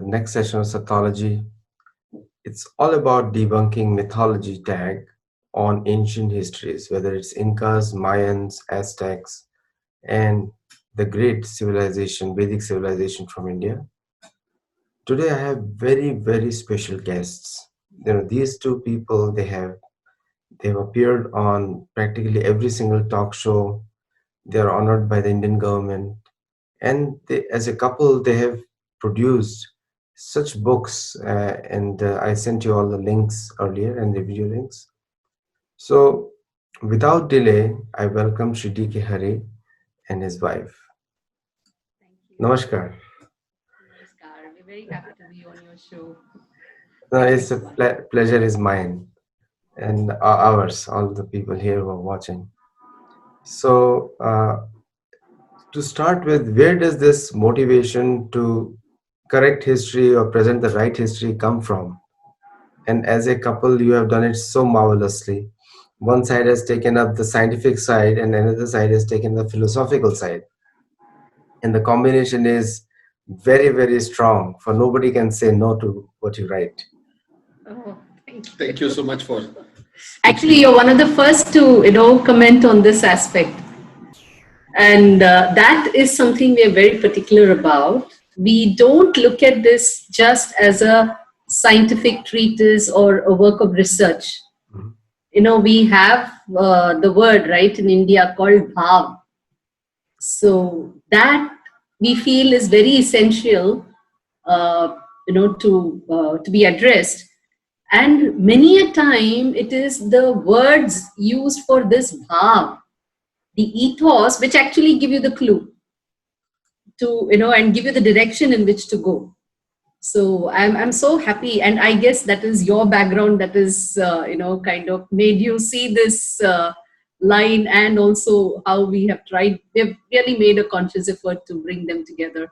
next session of Sathology. It's all about debunking mythology tag on ancient histories, whether it's Incas, Mayans, Aztecs, and the great civilization, Vedic civilization from India. Today I have very, very special guests. These two people, they've appeared on practically every single talk show. They are honored by the Indian government, and as a couple, they have produced such books. And I sent you all the links earlier and the video links. So, without delay, I welcome Shri D.K. Hari and his wife. Thank you. Namaskar. Namaskar. We're very happy to be on your show. It's a pleasure is mine and ours, all the people here who are watching. So, to start with, where does this motivation to correct history or present the right history come from? And as a couple, you have done it so marvelously. One side has taken up the scientific side, and another side has taken the philosophical side. And the combination is very, very strong. For nobody can say no to what you write. Oh, thank you. Thank you so much for. Actually, you're one of the first to comment on this aspect, and that is something we are very particular about. We don't look at this just as a scientific treatise or a work of research. We have the word right in India called bhav. So that we feel is very essential, to be addressed. And many a time it is the words used for this bhav, the ethos, which actually give you the clue to, and give you the direction in which to go. So I'm so happy, and I guess that is your background that is kind of made you see this line, and also how we've really made a conscious effort to bring them together.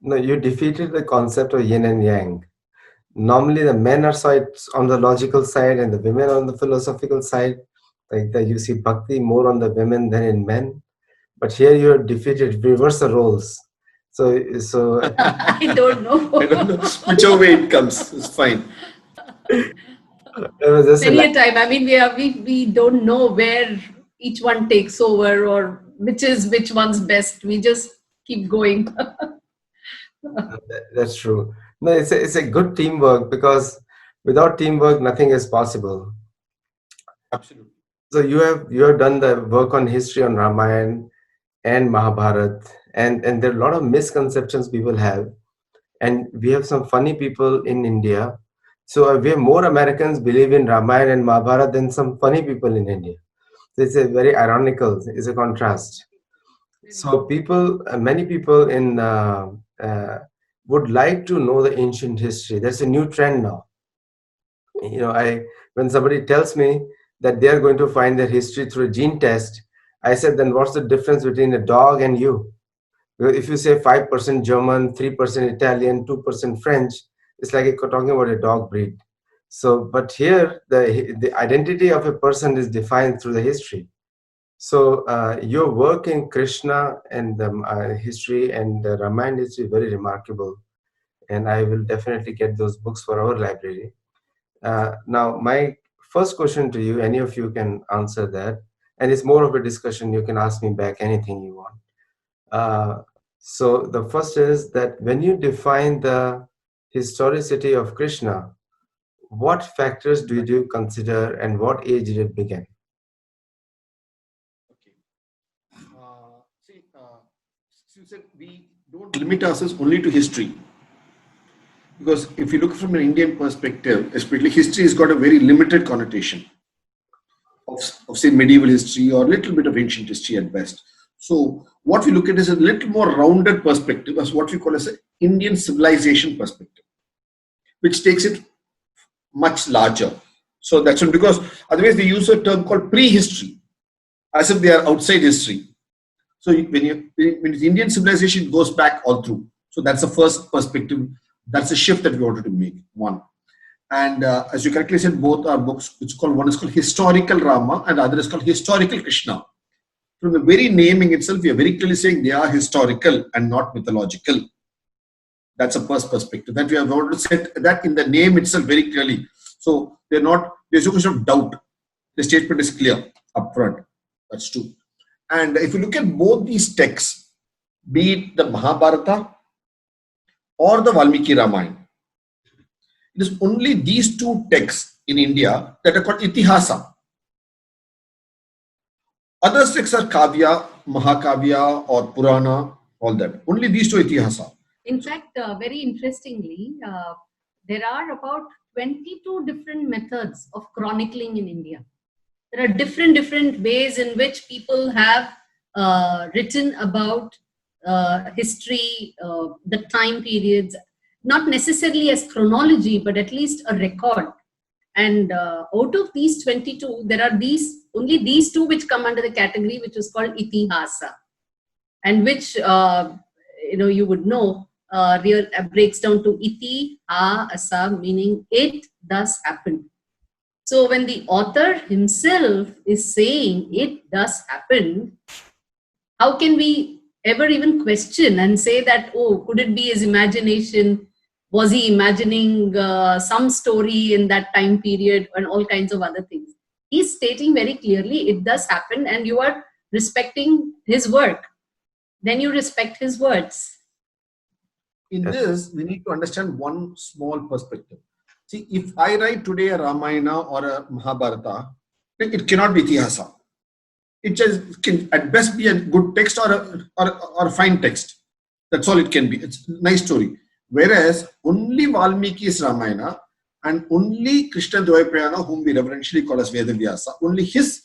No, you defeated the concept of yin and yang. Normally, the men are on the logical side and the women on the philosophical side. Like that, you see bhakti more on the women than in men. But here you are defeated, reverse the roles. So I don't know. I don't know. Whichever way it comes, it's fine. Many a time, I mean, we don't know where each one takes over or which one's best. We just keep going. That's true. No, it's a good teamwork, because without teamwork, nothing is possible. Absolutely. So you have done the work on history on Ramayana and Mahabharata, and there are a lot of misconceptions people have, and we have some funny people in India. So we have more Americans believe in Ramayana and Mahabharata than some funny people in India. So it's a very ironical, it's a contrast. So many people would like to know the ancient history. That's a new trend now. When somebody tells me that they are going to find their history through a gene test, I said, then what's the difference between a dog and you? If you say 5% German, 3% Italian, 2% French, it's like you're talking about a dog breed. So, but here, the identity of a person is defined through the history. So, your work in Krishna and the history and the Ramayana history is very remarkable. And I will definitely get those books for our library. Now, my first question to you, any of you can answer that. And it's more of a discussion. You can ask me back anything you want. So the first is that when you define the historicity of Krishna, what factors do you consider, and what age did it begin? Okay. You said we don't limit ourselves only to history. Because if you look from an Indian perspective, especially history has got a very limited connotation of say medieval history or a little bit of ancient history at best. So what we look at is a little more rounded perspective, as what we call as an Indian civilization perspective, which takes it much larger. So that's one, because otherwise they use a term called prehistory, as if they are outside history. So when it's Indian civilization, it goes back all through. So that's the first perspective. That's a shift that we wanted to make, one. And as you correctly said, both are books, one is called Historical Rama and the other is called Historical Krishna. From the very naming itself, we are very clearly saying they are historical and not mythological. That's a first perspective that we have wanted to set that in the name itself very clearly. So there's no question of doubt. The statement is clear upfront. That's true. And if you look at both these texts, be it the Mahabharata or the Valmiki Ramayana, it is only these two texts in India that are called Itihasa. Other texts are Kavya, Mahakavya or Purana, all that. Only these two Itihasa. In fact, very interestingly, there are about 22 different methods of chronicling in India. There are different ways in which people have written about history, the time periods, not necessarily as chronology, but at least a record. And out of these 22, there are only these two which come under the category which is called Itihasa, and which you would know breaks down to Iti Ha Asa, meaning it thus happened. So when the author himself is saying it thus happened, how can we ever even question and say that, oh, could it be his imagination? Was he imagining some story in that time period and all kinds of other things? He's stating very clearly it does happen, and you are respecting his work. Then you respect his words. In this, we need to understand one small perspective. See, if I write today a Ramayana or a Mahabharata, it cannot be Itihasa. It just can at best be a good text or a fine text. That's all it can be. It's a nice story. Whereas only Valmiki's Ramayana and only Krishna Dvaipayana, whom we reverentially call as Vedavyasa, only his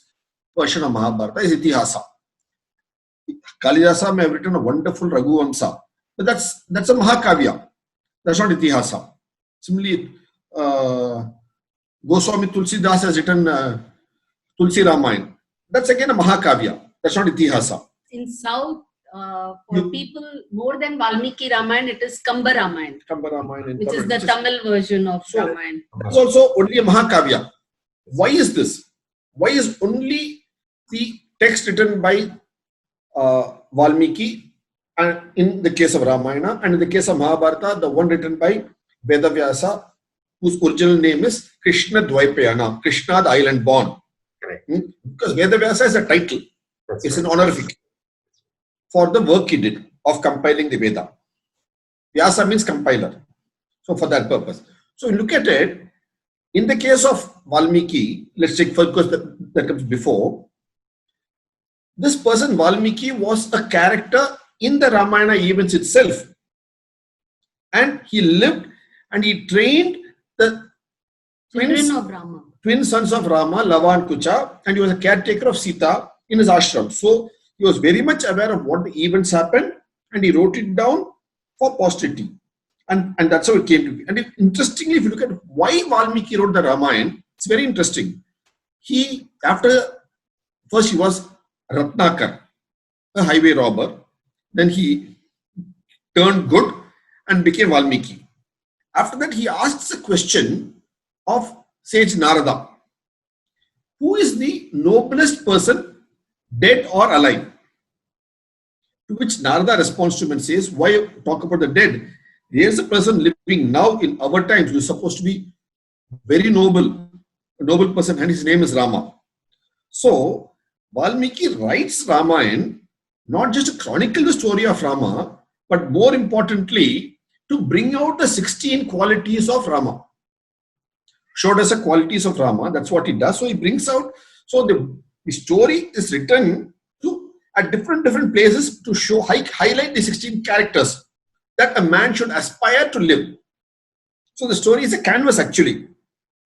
version of Mahabharata is Itihasa. Kalidasa may have written a wonderful Raghuvamsa, but that's a Mahakavya. That's not Itihasa. Similarly, Goswami Tulsidas has written Tulsi Ramayana. That's again a Mahakavya. That's not Itihasa. In South, for people more than Valmiki Ramayana, it is Kamba Ramayana, which is the Tamil version of Ramayana. That's also only a Mahakavya. Why is this? Why is only the text written by Valmiki, and in the case of Ramayana, and in the case of Mahabharata, the one written by Vedavyasa, whose original name is Krishna Dvaipayana, Krishna the island born. Because Vedavyasa is a title. It's an honorific for the work he did of compiling the Veda. Vyasa means compiler. So for that purpose. So you look at it, in the case of Valmiki, let's take first because that comes before. This person Valmiki was a character in the Ramayana events itself. And he lived and he trained the twin sons of Rama, Lava and Kucha, and he was a caretaker of Sita in his ashram. So he was very much aware of what the events happened and he wrote it down for posterity. And that's how it came to be. And interestingly, if you look at why Valmiki wrote the Ramayana, it's very interesting. First he was Ratnakar, a highway robber. Then he turned good and became Valmiki. After that, he asks a question of sage Narada. Who is the noblest person, dead or alive? To which Narada responds to him and says, why talk about the dead? There is a person living now in our times who is supposed to be very noble, a noble person, and his name is Rama. So, Valmiki writes Ramayana not just to chronicle the story of Rama, but more importantly, to bring out the 16 qualities of Rama. Showed us the qualities of Rama, that's what he does. So he brings out, so the story is written at different places to show, highlight the 16 characters that a man should aspire to live. So the story is a canvas actually,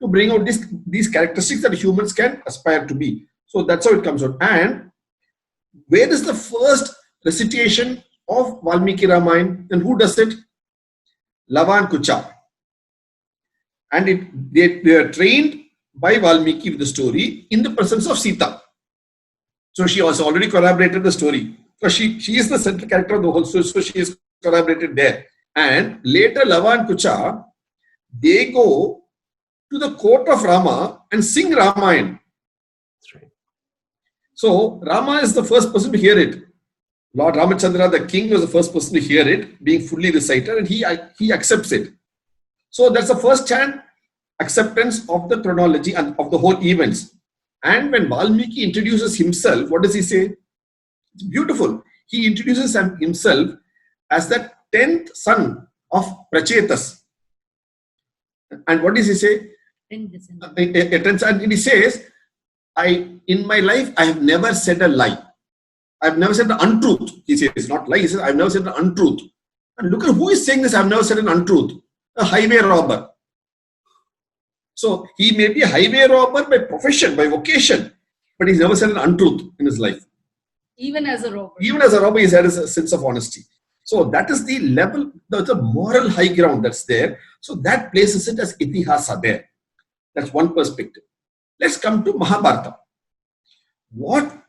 to bring out these characteristics that humans can aspire to be. So that's how it comes out. And where is the first recitation of Valmiki Ramayana and who does it? Lava and Kucha. And they are trained by Valmiki with the story in the presence of Sita. So she has already corroborated the story. So she is the central character of the whole story. So she is corroborated there. And later Lava and Kucha, they go to the court of Rama and sing Ramayana. That's right. So Rama is the first person to hear it. Lord Ramachandra, the king, was the first person to hear it, being fully recited, and he accepts it. So that's the first hand acceptance of the chronology and of the whole events. And when Valmiki introduces himself, what does he say? It's beautiful. He introduces himself as the 10th son of Prachetas. And what does he say? And he says, in my life, I have never said a lie. I have never said an untruth. He says, not lie. He says, I have never said an untruth. And look at who is saying this, I have never said an untruth. A highway robber. So he may be a highway robber by profession, by vocation, but he's never said an untruth in his life. Even as a robber. Even as a robber, he's had a sense of honesty. So that is the level, the moral high ground that's there. So that places it as itihasa there. That's one perspective. Let's come to Mahabharata. What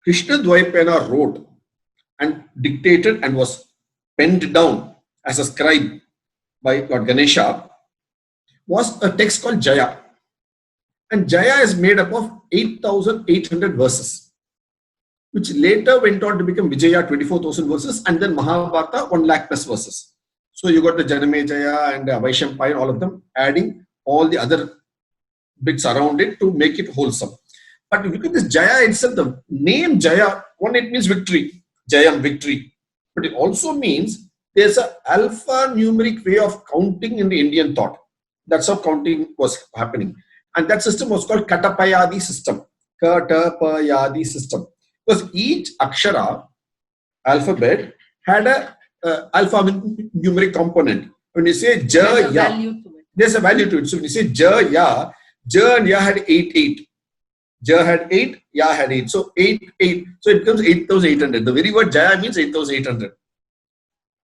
Krishna Dvaipayana wrote and dictated and was penned down as a scribe by Lord Ganesha was a text called Jaya. And Jaya is made up of 8,800 verses, which later went on to become Vijaya, 24,000 verses, and then Mahabharata, 1 lakh plus verses. So you got the Janame Jaya and Vaishampayana, all of them, adding all the other bits around it to make it wholesome. But if you look at this Jaya itself, the name Jaya, one, it means victory, Jayam, victory. But it also means there's an alphanumeric way of counting in the Indian thought. That's how counting was happening. And that system was called Katapayadi system. Katapayadi system. Because each akshara, alphabet, had a alphanumeric component. When you say Ja, Ya, there's a value to it. So when you say Ja, Ya and Ya had 8. Ja had 8, Ya had 8. So 8. So it becomes 8,800. The very word Jaya means 8,800.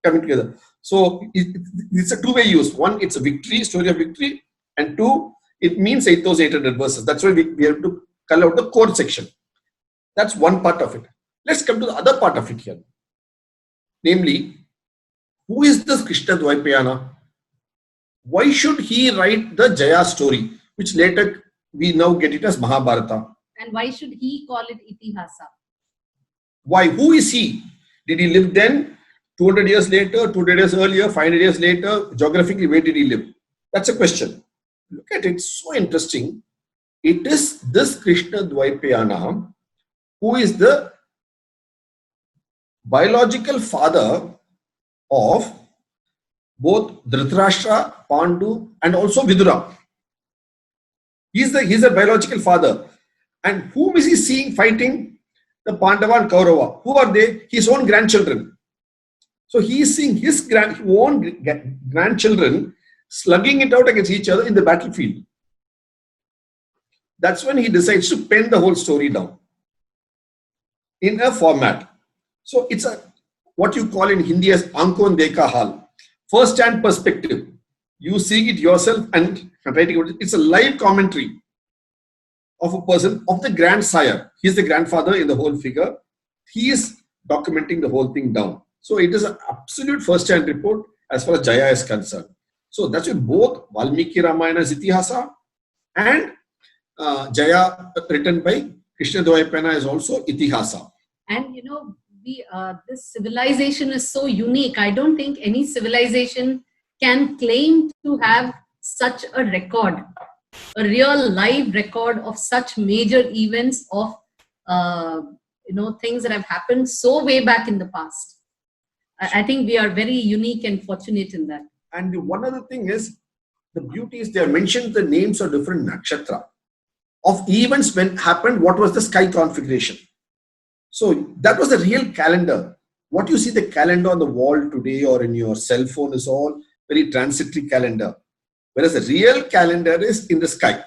Coming together. So it's a two-way use. One, it's a victory, story of victory. And two, it means 8,800 verses. That's why we have to call out the core section. That's one part of it. Let's come to the other part of it here. Namely, who is this Krishna Dvaipayana? Why should he write the Jaya story, which later we now get it as Mahabharata? And why should he call it Itihasa? Why? Who is he? Did he live then? 200 years later, 200 years earlier, 500 years later? Geographically, where did he live? That's a question. Look at it, so interesting. It is this Krishna Dvaipayana who is the biological father of both Dhritarashtra, Pandu, and also Vidura. He's a biological father. And whom is he seeing fighting? The Pandava and Kaurava. Who are they? His own grandchildren. So he is seeing his own grandchildren slugging it out against each other in the battlefield. That's when he decides to pen the whole story down in a format. So it's what you call in Hindi as Ankon Dekha Hal. First-hand perspective. You see it yourself and writing about it. It's a live commentary of a person, of the grandsire. He's the grandfather in the whole figure. He is documenting the whole thing down. So it is an absolute first-hand report as far as Jaya is concerned. So that's why both Valmiki Ramayana is Itihasa and Jaya written by Krishna Dvaipayana is also Itihasa. And this civilization is so unique. I don't think any civilization can claim to have such a record, a real live record of such major events of things that have happened so way back in the past. I think we are very unique and fortunate in that. And one other thing is, the beauty is they have mentioned the names of different nakshatra of events when happened, what was the sky configuration. So that was the real calendar. What you see the calendar on the wall today or in your cell phone is all very transitory calendar. Whereas the real calendar is in the sky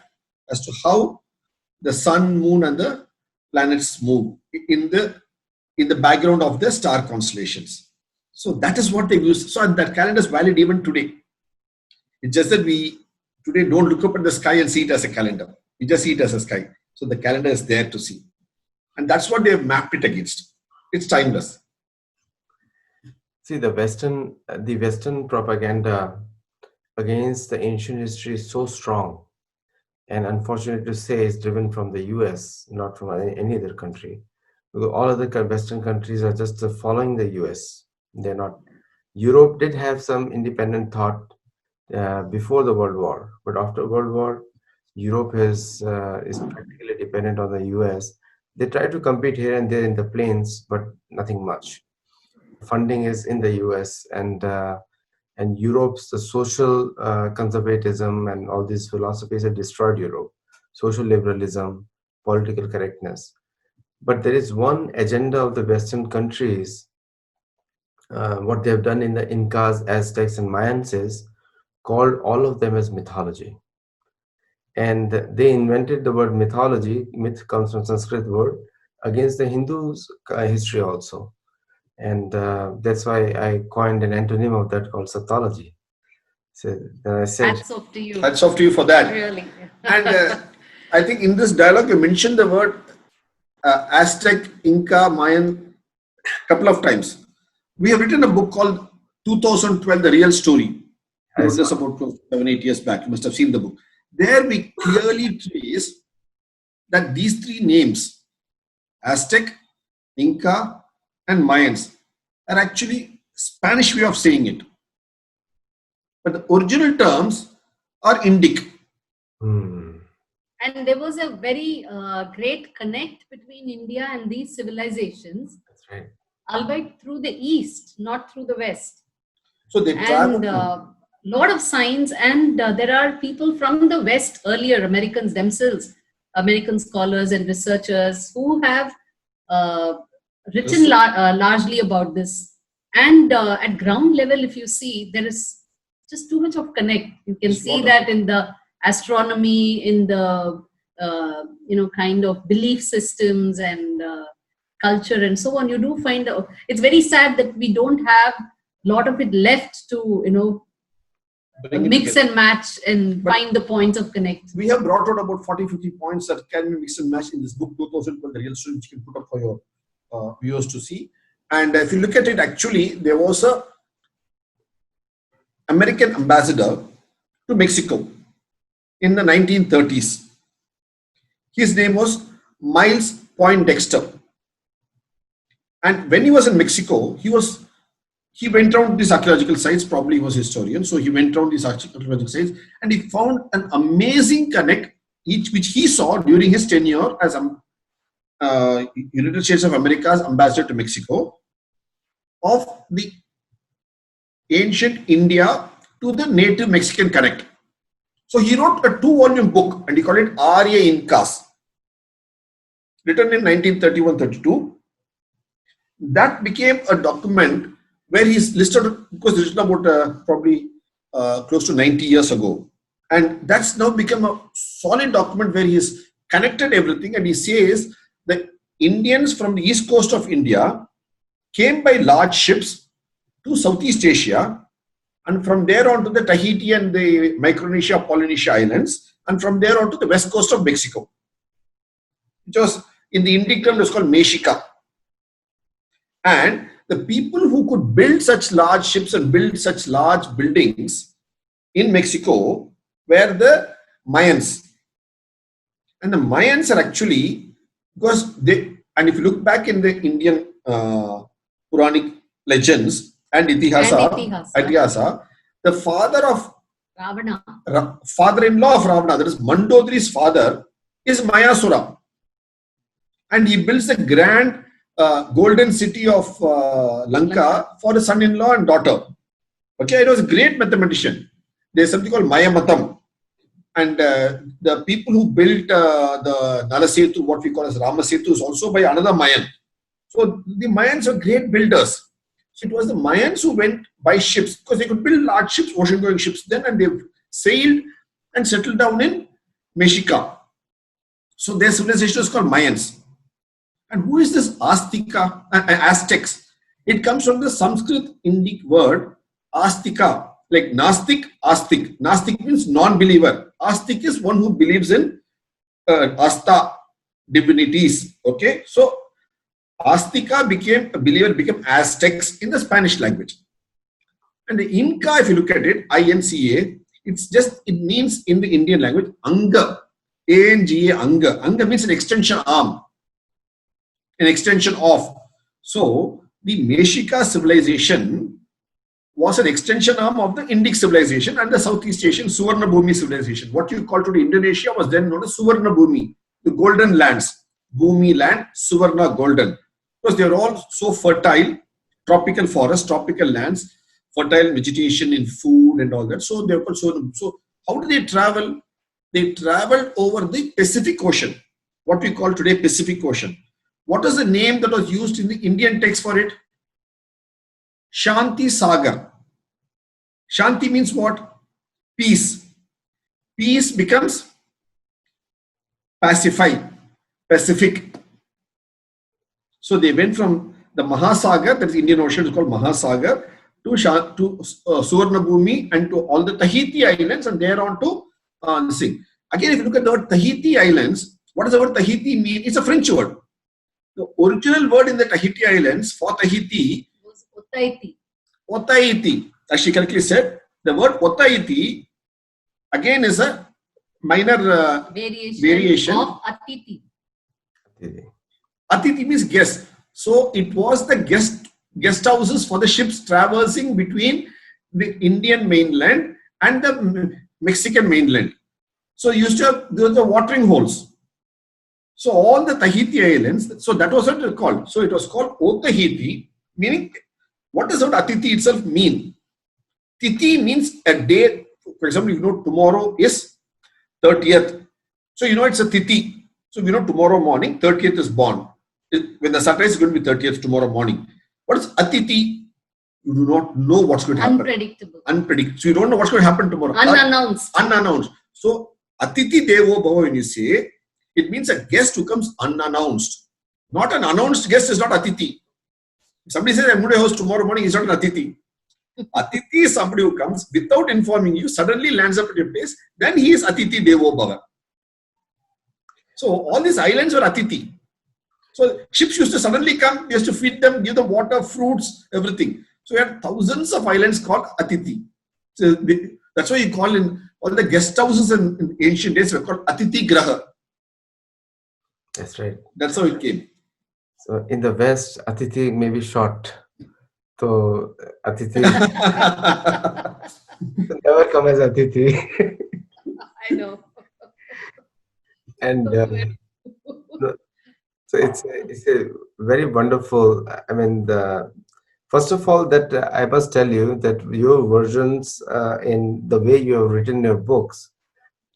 as to how the sun, moon and the planets move in the background of the star constellations. So that is what they use. So that calendar is valid even today. It's just that we today don't look up at the sky and see it as a calendar. We just see it as a sky. So the calendar is there to see. And that's what they have mapped it against. It's timeless. See, the Western propaganda against the ancient history is so strong. And unfortunate to say, it's driven from the US, not from any other country. Because all other Western countries are just following the US. They're not. Europe did have some independent thought before the World War, but after World War, Europe is practically dependent on the US. They try to compete here and there in the planes, but nothing much. Funding is in the US, and Europe's the social conservatism and all these philosophies have destroyed Europe. Social liberalism, political correctness. But there is one agenda of the Western countries. What they have done in the Incas, Aztecs, and Mayans is called all of them as mythology. And they invented the word mythology. Myth comes from Sanskrit word against the Hindus' history also. And that's why I coined an antonym of that called Sathology. So then I said, Hats off to you. Hats off to you for that. Really. And I think in this dialogue, you mentioned the word Aztec, Inca, Mayan a couple of times. We have written a book called 2012, The Real Story. I wrote this about 7-8 years back. You must have seen the book. There we clearly trace that these three names, Aztec, Inca, and Mayans, are actually Spanish way of saying it. But the original terms are Indic. And there was a very great connect between India and these civilizations, that's right. albeit through the East, not through the West. So they traveled. And lot of signs, and there are people from the West, earlier Americans themselves, American scholars and researchers who have written largely about this. And at ground level, if you see, there is just too much of connect. You can see that in the astronomy, in the kind of belief systems and culture and so on. You do find it's very sad that we don't have a lot of it left to mix and match and find the points of connect. We have brought out about 40-50 points that can be mixed and matched in this book 2012, The Real Story, which you can put up for your viewers to see. And if you look at it, actually, there was a American ambassador to Mexico in the 1930s. His name was Miles Poindexter. And when he was in Mexico, he went around these archaeological sites. Probably he was a historian, so he went around these archaeological sites and he found an amazing connect, which he saw during his tenure as United States of America's ambassador to Mexico, of the ancient India to the native Mexican connect. So he wrote a 2-volume book and he called it Arya Incas, written in 1931-32. That became a document where he's listed, because it's written about probably close to 90 years ago. And that's now become a solid document where he's connected everything, and he says that Indians from the east coast of India came by large ships to Southeast Asia, and from there on to the Tahiti and the Micronesia, Polynesia Islands, and from there on to the west coast of Mexico, which was in the Indic term, it was called Mexica. And the people who could build such large ships and build such large buildings in Mexico were the Mayans. And the Mayans are actually, because they, and if you look back in the Indian Puranic legends and Itihasa, the father-in-law of Ravana, that is Mandodari's father, is Mayasura. And he builds the grand golden city of Lanka for his son-in-law and daughter. Okay, it was a great mathematician. There's something called Maya Matam. And the people who built the Nalasetu, what we call as Ramasetu, is also by another Mayan. So the Mayans were great builders. So it was the Mayans who went by ships, because they could build large ships, ocean-going ships then, and they sailed and settled down in Mexica. So their civilization is called Mayans. And who is this Aztecs? It comes from the Sanskrit Indic word Astika, like Nastik, Astik. Nastik means non-believer. Astik is one who believes in Asta, divinities. Okay, so Astika became a believer, became Aztecs in the Spanish language. And the Inca, if you look at it, INCA, it means in the Indian language, Anga. A-N-G-A, Anga. Anga means an extension arm. an extension of. So the Meshika civilization was an extension arm of the Indic civilization and the Southeast Asian Suvarnabhumi civilization. What you call today Indonesia was then known as Suvarnabhumi, the golden lands. Bhumi land, Suvarna golden. Because they are all so fertile, tropical forests, tropical lands, fertile vegetation in food and all that. So they are called Suvarnabhumi. So how do they travel? They traveled over the Pacific Ocean, what we call today Pacific Ocean. What is the name that was used in the Indian text for it? Shanti Sagar. Shanti means what? Peace. Peace becomes pacify, Pacific. So they went from the Mahasagar, that is Indian Ocean, is called Mahasagar, to Suvarnabhumi and to all the Tahiti Islands, and there on to Sing. Again, if you look at the word Tahiti Islands, what does the word Tahiti mean? It's a French word. The original word in the Tahiti Islands for Tahiti was Otaiti. Otaiti. As she correctly said, the word Otaiti again is a minor variation of Atiti. Atiti means guest. So it was the guest houses for the ships traversing between the Indian mainland and the Mexican mainland. So used to have, there were the watering holes. So all the Tahiti islands, so that was what it was called. So it was called Otahiti, meaning, what does the word Atiti itself mean? Titi means a day. For example, you know tomorrow is 30th. So you know it's a Titi. So you know tomorrow morning, 30th is born. When the sunrise is going to be 30th tomorrow morning. What is Atiti? You do not know what's going to happen. Unpredictable. Unpredictable. So you don't know what's going to happen tomorrow. Unannounced. Unannounced. So Atiti Devo Bhava, when you say, it means a guest who comes unannounced. Not an announced guest is not Atiti. If somebody says, I'm going to host tomorrow morning, he's not an Atiti. Atiti is somebody who comes without informing you, suddenly lands up at your place, then he is Atiti Devo Bhava. So all these islands were Atiti. So ships used to suddenly come, we used to feed them, give them water, fruits, everything. So we had thousands of islands called Atiti. So that's why you call in all the guest houses in ancient days were called Atiti Graha. That's right. That's how it came. So in the West, Atiti may be short. So Atiti never come as Atiti. I know. And so it's a very wonderful. I mean, first of all, that I must tell you that your versions in the way you have written your books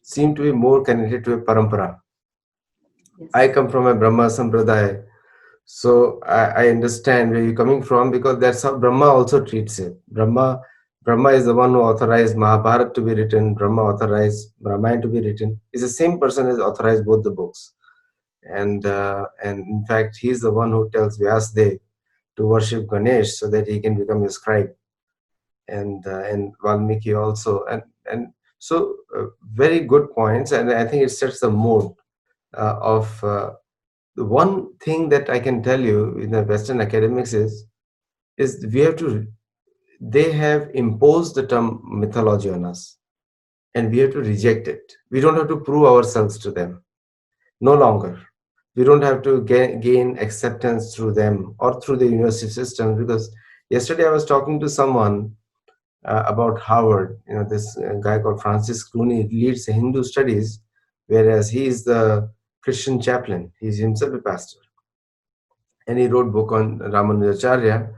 seem to be more connected to a parampara. Yes. I come from a Brahma Sampradaya, so I understand where you're coming from, because that's how Brahma also treats it. Brahma is the one who authorized Mahabharata to be written. Brahma authorized Ramayana to be written. It's the same person who authorized both the books, and in fact, he's the one who tells Vyasdev to worship Ganesh so that he can become a scribe, and Valmiki also, and so very good points, and I think it sets the mood of the one thing that I can tell you in the Western academics is we have to. They have imposed the term mythology on us, and we have to reject it. We don't have to prove ourselves to them. No longer. We don't have to gain acceptance through them or through the university system, because yesterday I was talking to someone about Harvard. You know, this guy called Francis Clooney leads Hindu studies, whereas he is the Christian chaplain. He's himself a pastor. And he wrote a book on Ramanujacharya,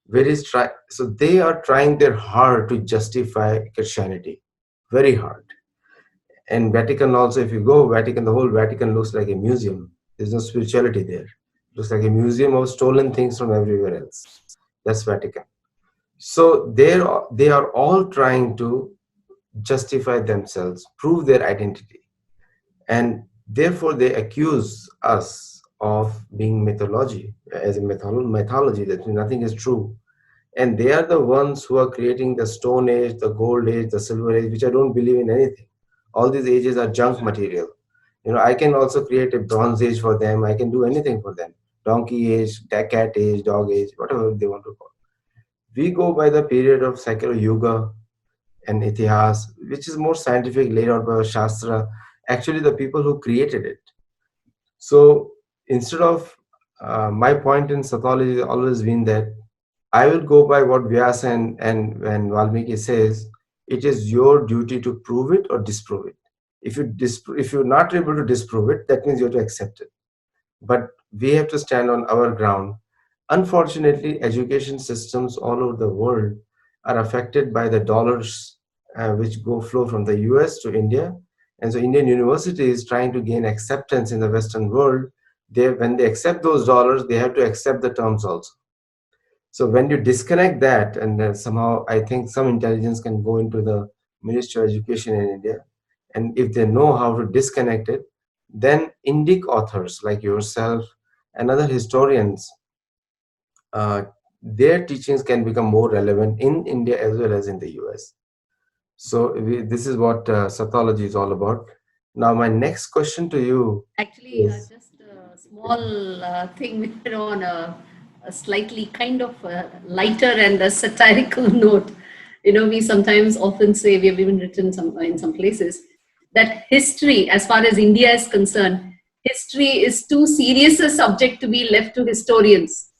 where he's so they are trying their hard to justify Christianity. Very hard. And Vatican also, if you go Vatican, the whole Vatican looks like a museum. There's no spirituality there. It looks like a museum of stolen things from everywhere else. That's Vatican. So they are all trying to justify themselves, prove their identity. And therefore they accuse us of being mythology, as a mythology, that nothing is true. And they are the ones who are creating the Stone Age, the Gold Age, the Silver Age, which I don't believe in anything. All these ages are junk material. You know, I can also create a Bronze Age for them. I can do anything for them. Donkey Age, Cat Age, Dog Age, whatever they want to call. We go by the period of Sakya Yuga and Itihas, which is more scientific, laid out by Shastra. Actually, the people who created it. So instead of my point in Sathology has always been that I will go by what Vyasa and Valmiki says. It is your duty to prove it or disprove it. If you're not able to disprove it, that means you have to accept it. But we have to stand on our ground. Unfortunately, education systems all over the world are affected by the dollars which flow from the US to India. And so Indian University is trying to gain acceptance in the Western world. When they accept those dollars, they have to accept the terms also. So when you disconnect that, and somehow I think some intelligence can go into the Ministry of Education in India, and if they know how to disconnect it, then Indic authors like yourself and other historians, their teachings can become more relevant in India as well as in the US. So this is what Sathology is all about. Now, my next question to you Actually, is, just a small thing on a slightly kind of lighter and a satirical note. You know, we sometimes often say, we have even written in some places, that history, as far as India is concerned, history is too serious a subject to be left to historians.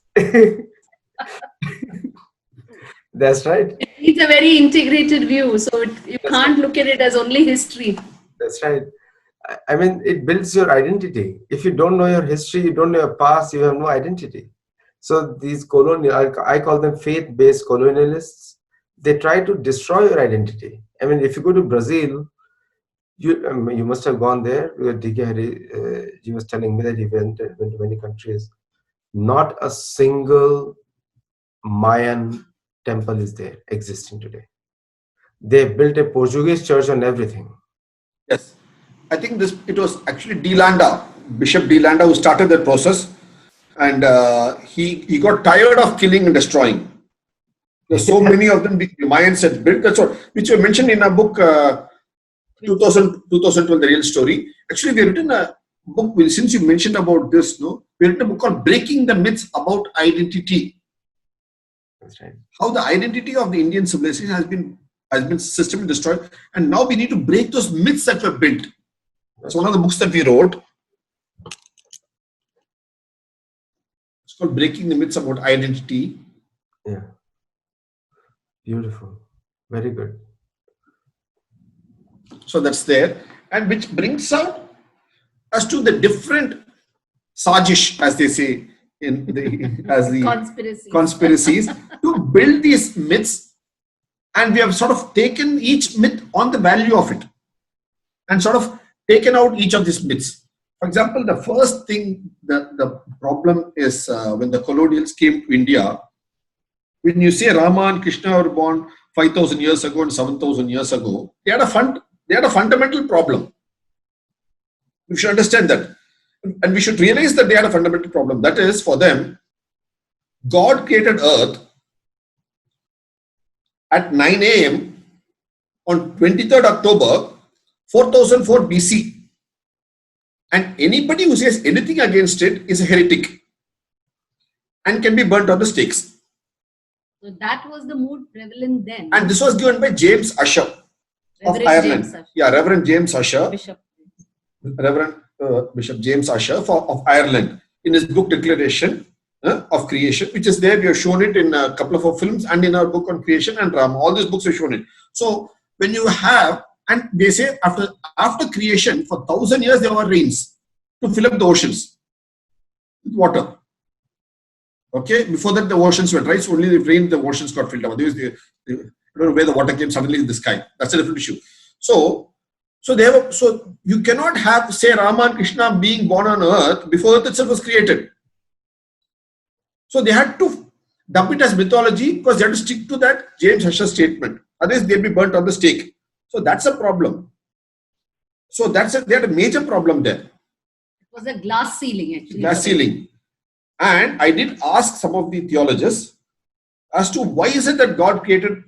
that's right. It's a very integrated view, so you can't look at it as only history. That's right. I mean, it builds your identity. If you don't know your history, you don't know your past, you have no identity. So these I call them faith-based colonialists. They try to destroy your identity. I mean, if you go to Brazil, you must have gone there. D.K. Hari, he was telling me that he went to many countries. Not a single Mayan temple is there existing today. They built a Portuguese church on everything. Yes, I think it was actually De Landa, Bishop De Landa, who started that process, and he got tired of killing and destroying. There's so many of them the Mayans had built. That's what which you mentioned in a book, 2012, The Real Story. Actually, we have written a book. Well, since you mentioned about this, no, we written a book called "Breaking the Myths About Identity." That's right. How the identity of the Indian civilization has been systematically destroyed, and now we need to break those myths that were built. That's one of the books that we wrote. It's called "Breaking the Myths About Identity." Yeah. Beautiful. Very good. So that's there, and which brings out us to the different sajish, as they say in the conspiracies to build these myths, and we have sort of taken each myth on the value of it, and sort of taken out each of these myths. For example, the first thing, the problem is when the colonials came to India. When you say Rama and Krishna were born 5,000 years ago and 7,000 years ago, they had a fundamental problem. We should understand that. And we should realize that they had a fundamental problem. That is, for them, God created earth at 9 a.m. on 23rd October 4004 BC. And anybody who says anything against it is a heretic and can be burnt on the stakes. So that was the mood prevalent then. And this was given by James Ussher of Ireland. Yeah, Reverend James Ussher. Reverend Bishop James Ussher of Ireland, in his book Declaration of Creation, which is there. We have shown it in a couple of our films and in our book on creation and Rama. All these books have shown it. So when you have, and they say after creation, for 1,000 years there were rains to fill up the oceans with water. Okay, before that the oceans were dry, so only if rain the oceans got filled up. Otherwise, I don't know where the water came suddenly in the sky. That's a different issue. So you cannot have, say, Rama and Krishna being born on earth before earth itself was created. So they had to dump it as mythology because they had to stick to that James Ussher statement. Otherwise, they'd be burnt on the stake. So that's a problem. So they had a major problem there. It was a glass ceiling, actually. Glass ceiling. And I did ask some of the theologians as to why is it that God created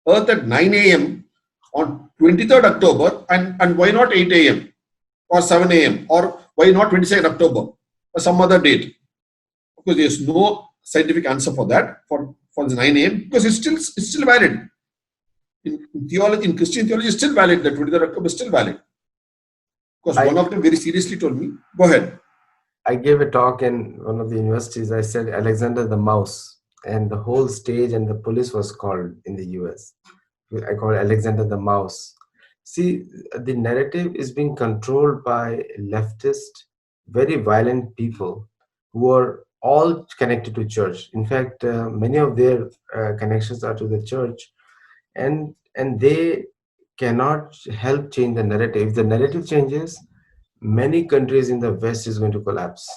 earth at 9 a.m. on 23rd October and why not 8 a.m. or 7 a.m. or why not 22nd October or some other date? Because there's no scientific answer for that, for the 9 a.m. because it's still valid. In theology, in Christian theology, it's still valid. The 23rd October is still valid. Because one of them very seriously told me, go ahead. I gave a talk in one of the universities. I said Alexander the Mouse, and the whole stage and the police was called in the US. I call it Alexander the Mouse. See, the narrative is being controlled by leftist, very violent people who are all connected to church. In fact, many of their connections are to the church, and they cannot help change the narrative. If the narrative changes, many countries in the West is going to collapse.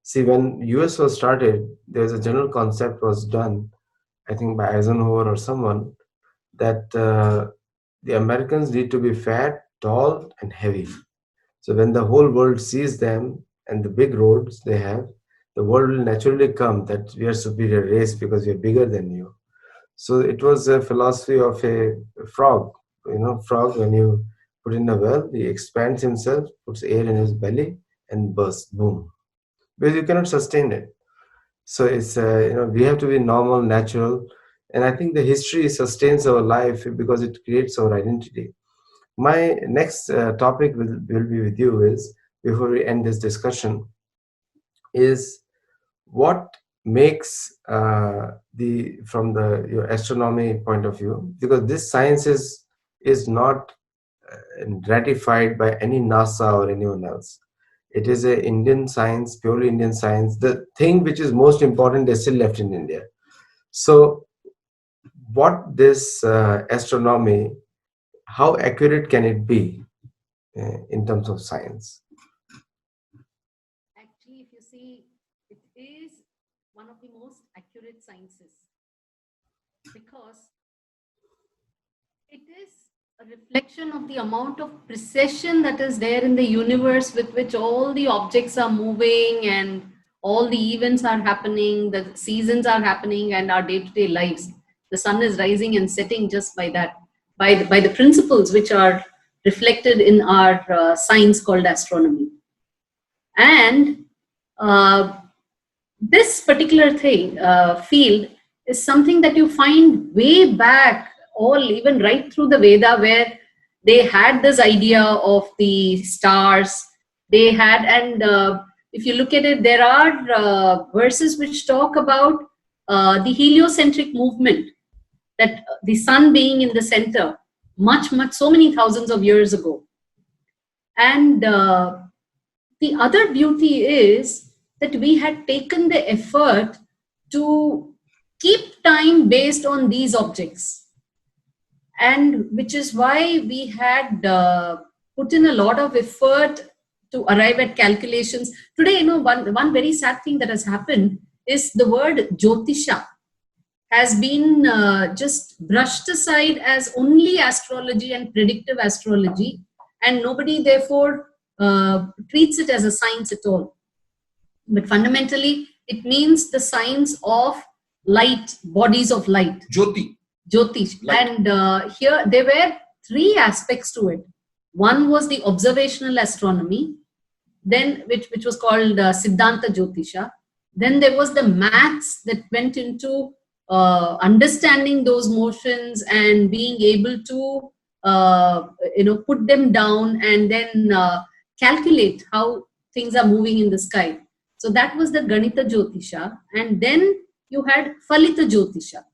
See, when US was started, there was a general concept was done, I think by Eisenhower or someone, that the Americans need to be fat, tall, and heavy. So when the whole world sees them and the big roads they have, the world will naturally come that we are superior race because we are bigger than you. So it was a philosophy of a frog. You know, frog, when you put in a well, he expands himself, puts air in his belly, and bursts, boom. Because you cannot sustain it. So it's we have to be normal, natural, and I think the history sustains our life because it creates our identity. My next topic will be with you is, before we end this discussion, is what makes the from the your astronomy point of view, because this science is not ratified by any NASA or anyone else. It is a Indian science, purely Indian science. The thing which is most important is still left in India. So what this astronomy, how accurate can it be in terms of science? Actually, if you see, it is one of the most accurate sciences because it is a reflection of the amount of precision that is there in the universe with which all the objects are moving and all the events are happening, the seasons are happening, and our day-to-day lives. The sun is rising and setting just by that, by the principles which are reflected in our science called astronomy. And this particular thing, field, is something that you find way back, all even right through the Veda, where they had this idea of the stars. They had, and if you look at it, there are verses which talk about the heliocentric movement, that the sun being in the center, much, so many thousands of years ago. And the other beauty is that we had taken the effort to keep time based on these objects, and which is why we had put in a lot of effort to arrive at calculations. Today, one very sad thing that has happened is the word Jyotisha has been just brushed aside as only astrology and predictive astrology, and nobody therefore treats it as a science at all. But fundamentally, it means the science of light, bodies of light. Jyotish. Light. And here there were three aspects to it. One was the observational astronomy, then which was called Siddhanta Jyotisha. Then there was the maths that went into understanding those motions and being able to put them down and then calculate how things are moving in the sky. So that was the Ganita Jyotisha. And then you had Phalita Jyotisha,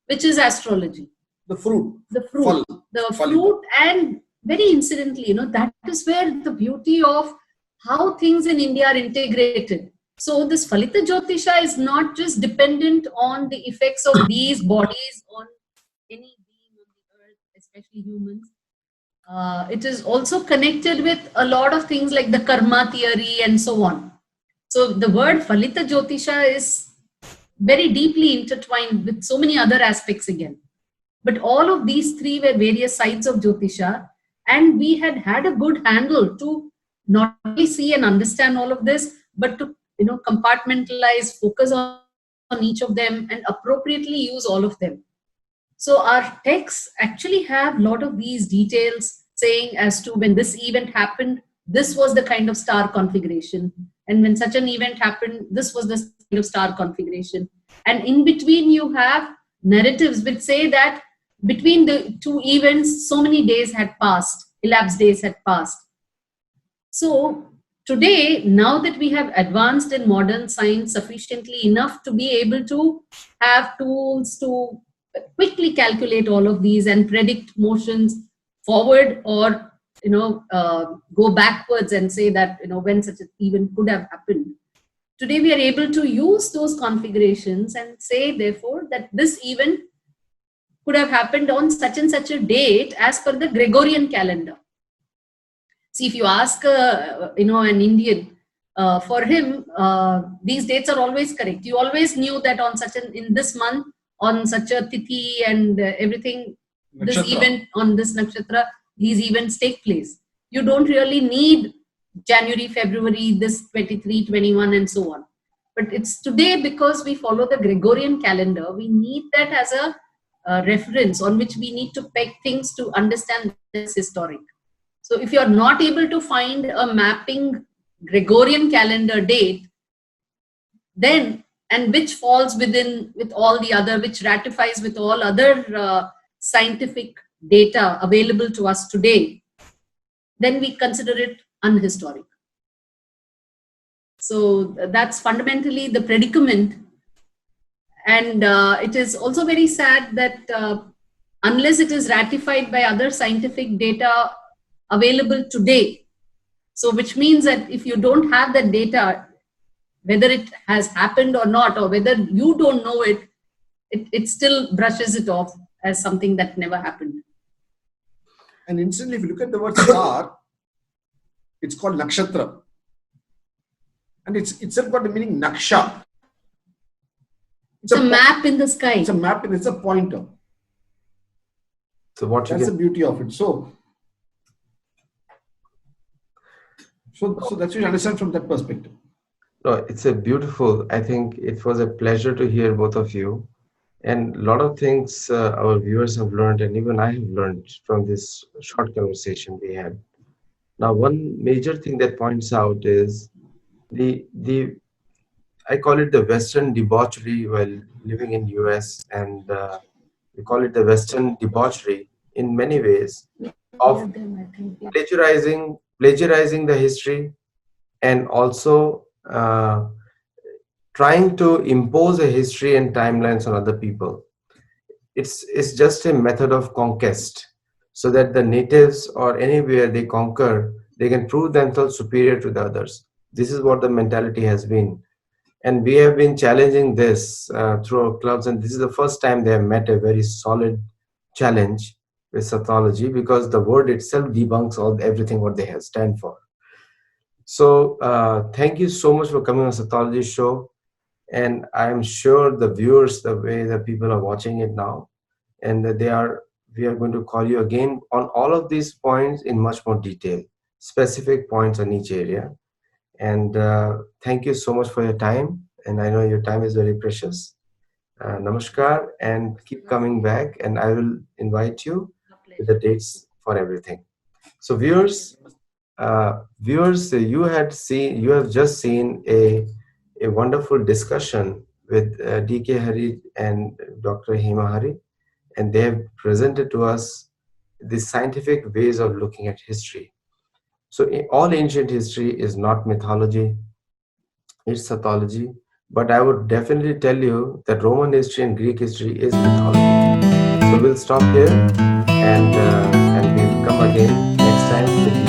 which is astrology. The fruit. Fruit. And very incidentally, that is where the beauty of how things in India are integrated. So this Phalita Jyotisha is not just dependent on the effects of these bodies on any being on the earth, especially humans. It is also connected with a lot of things like the karma theory and so on. So the word Phalita Jyotisha is very deeply intertwined with so many other aspects again. But all of these three were various sides of Jyotisha, and we had a good handle to not only see and understand all of this, but to compartmentalize, focus on each of them, and appropriately use all of them. So our texts actually have a lot of these details saying as to when this event happened, this was the kind of star configuration. And when such an event happened, this was the kind of star configuration. And in between, you have narratives which say that between the two events, so many days had passed, elapsed days had passed. So today, now that we have advanced in modern science sufficiently enough to be able to have tools to quickly calculate all of these and predict motions forward, or go backwards and say that when such an event could have happened. Today we are able to use those configurations and say therefore that this event could have happened on such and such a date as per the Gregorian calendar. See, if you ask an Indian, for him these dates are always correct. You always knew that on in this month, on such a tithi and everything, this Nakshatra. event on this nakshatra, these events take place. You don't really need January, February, this 23, 21 and so on. But it's today, because we follow the Gregorian calendar, we need that as a reference on which we need to peg things to understand this historic. So if you're not able to find a mapping Gregorian calendar date, then, and which falls within with all the other, which ratifies with all other scientific data available to us today, then we consider it unhistoric. So that's fundamentally the predicament. And it is also very sad that unless it is ratified by other scientific data available today, so which means that if you don't have that data, whether it has happened or not, or whether you don't know it, it still brushes it off as something that never happened. And incidentally, if you look at the word star, it's called nakshatra. And it's itself got the meaning naksha. It's a map in the sky. It's a map and it's a pointer. So what you That's the can, beauty of it. So that's what you understand from that perspective. no, it's a beautiful, I think it was a pleasure to hear both of you. And a lot of things our viewers have learned, and even I have learned from this short conversation we had. Now, one major thing that points out is the I call it the Western debauchery while living in US, and we call it the Western debauchery in many ways of plagiarizing the history, and also trying to impose a history and timelines on other people. It's just a method of conquest, so that the natives or anywhere they conquer, they can prove themselves superior to the others. This is what the mentality has been. And we have been challenging this through our clubs, and this is the first time they have met a very solid challenge with Sathology, because the word itself debunks everything what they have stand for. So thank you so much for coming on Sathology show, and I'm sure the viewers, the way the people are watching it now, and that we are going to call you again on all of these points in much more detail, specific points on each area. And thank you so much for your time. And I know your time is very precious. Namaskar, and keep coming back. And I will invite you with the dates for everything. So viewers, you have just seen a wonderful discussion with D.K. Hari and Dr. Hema Hari, and they have presented to us the scientific ways of looking at history. So all ancient history is not mythology, it's Sathology. But I would definitely tell you that Roman history and Greek history is mythology. So we'll stop here, and we'll come again next time with